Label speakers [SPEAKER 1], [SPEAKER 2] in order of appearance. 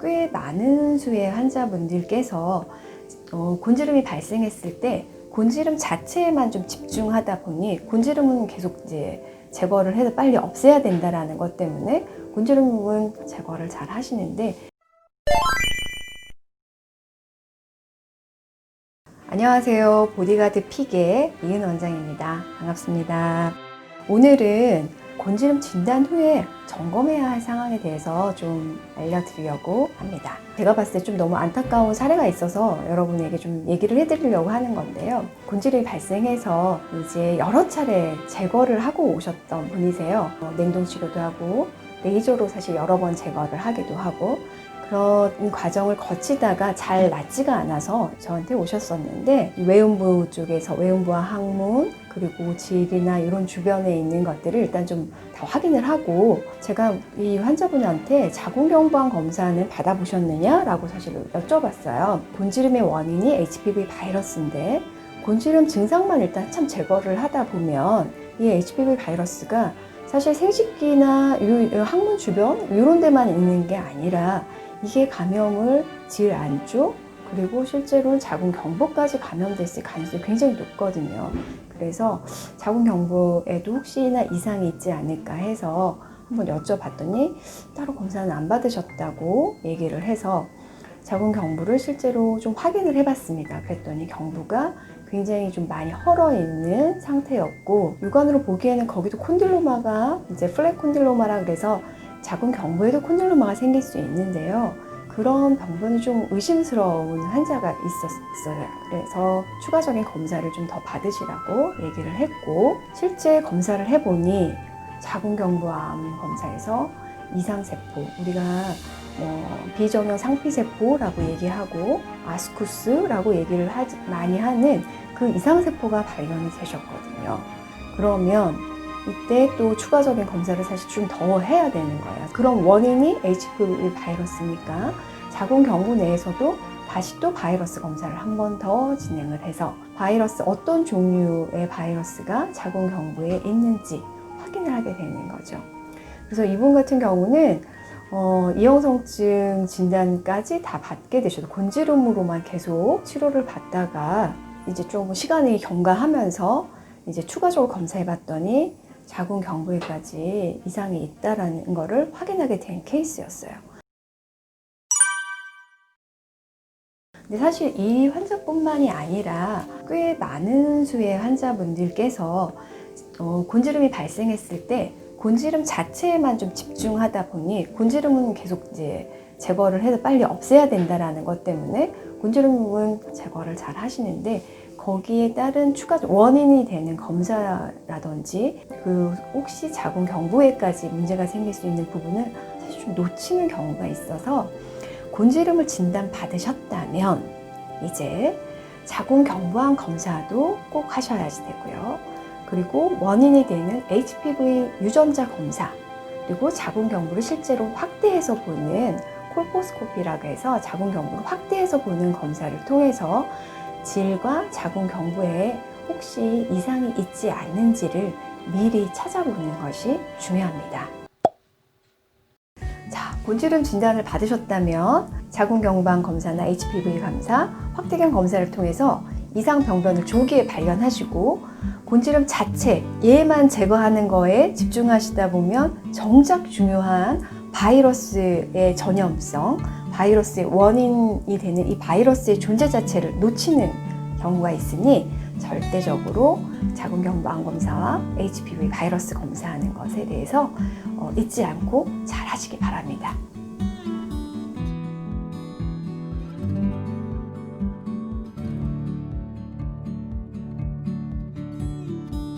[SPEAKER 1] 꽤 많은 수의 환자분들께서 곤지름이 발생했을 때 곤지름 자체에만 좀 집중하다 보니 곤지름은 계속 이제 제거를 해서 빨리 없애야 된다라는 것 때문에 곤지름은 제거를 잘 하시는데, 안녕하세요. 보디가드 픽의 이은 원장입니다. 반갑습니다. 오늘은 곤지름 진단 후에 점검해야 할 상황에 대해서 좀 알려드리려고 합니다. 제가 봤을 때 좀 너무 안타까운 사례가 있어서 여러분에게 좀 얘기를 해드리려고 하는 건데요. 곤지름이 발생해서 이제 여러 차례 제거를 하고 오셨던 분이세요. 냉동 치료도 하고 레이저로 사실 여러 번 제거를 하기도 하고 그런 과정을 거치다가 잘 낫지가 않아서 저한테 오셨었는데, 외음부 쪽에서 외음부와 항문 그리고 질이나 이런 주변에 있는 것들을 일단 좀 다 확인을 하고, 제가 이 환자분한테 자궁경부암 검사는 받아보셨느냐 라고 사실 여쭤봤어요. 곤지름의 원인이 HPV 바이러스인데 곤지름 증상만 일단 참 제거를 하다 보면 이 HPV 바이러스가 사실 생식기나 항문 주변 이런 데만 있는 게 아니라 이게 감염을 질 안쪽 그리고 실제로는 자궁경부까지 감염됐을 가능성이 굉장히 높거든요. 그래서 자궁경부에도 혹시나 이상이 있지 않을까 해서 한번 여쭤봤더니 따로 검사는 안 받으셨다고 얘기를 해서 자궁경부를 실제로 좀 확인을 해봤습니다. 그랬더니 경부가 굉장히 좀 많이 헐어 있는 상태였고, 육안으로 보기에는 거기도 콘딜로마가 이제 플랫 콘딜로마라 그래서 자궁경부에도 콘딜로마가 생길 수 있는데요. 그런 병변이 좀 의심스러운 환자가 있었어요. 그래서 추가적인 검사를 좀 더 받으시라고 얘기를 했고, 실제 검사를 해보니 자궁경부암 검사에서 이상세포, 우리가 비정형 상피세포라고 얘기하고 아스쿠스라고 얘기를 많이 하는 그 이상세포가 발견이 되셨거든요. 그러면 이때 또 추가적인 검사를 사실 좀 더 해야 되는 거예요. 그럼 원인이 HPV 바이러스니까 자궁경부 내에서도 다시 또 바이러스 검사를 한 번 더 진행을 해서 바이러스 어떤 종류의 바이러스가 자궁경부에 있는지 확인을 하게 되는 거죠. 그래서 이분 같은 경우는 이형성증 진단까지 다 받게 되셔도 곤지름으로만 계속 치료를 받다가 이제 좀 시간이 경과하면서 이제 추가적으로 검사해 봤더니 자궁경부에까지 이상이 있다라는 거를 확인하게 된 케이스였어요. 근데 사실 이 환자뿐만이 아니라 꽤 많은 수의 환자분들께서 곤지름이 발생했을 때 곤지름 자체에만 좀 집중하다 보니 곤지름은 계속 이제 제거를 해서 빨리 없애야 된다라는 것 때문에 곤지름은 제거를 잘 하시는데, 거기에 따른 추가 원인이 되는 검사라든지 혹시 자궁경부에까지 문제가 생길 수 있는 부분을 사실 좀 놓치는 경우가 있어서, 곤지름을 진단 받으셨다면 이제 자궁경부암 검사도 꼭 하셔야지 되고요. 그리고 원인이 되는 HPV 유전자 검사, 그리고 자궁경부를 실제로 확대해서 보는 콜포스코피라고 해서 자궁경부를 확대해서 보는 검사를 통해서 질과 자궁경부에 혹시 이상이 있지 않는지를 미리 찾아보는 것이 중요합니다. 자, 곤지름 진단을 받으셨다면 자궁경부암 검사나 HPV 검사, 확대경 검사를 통해서 이상 병변을 조기에 발견하시고, 곤지름 자체 얘만 제거하는 거에 집중하시다 보면 정작 중요한 바이러스의 전염성, 바이러스의 원인이 되는 이 바이러스의 존재 자체를 놓치는 경우가 있으니 절대적으로 자궁경부암 검사와 HPV 바이러스 검사하는 것에 대해서 잊지 않고 잘 하시기 바랍니다.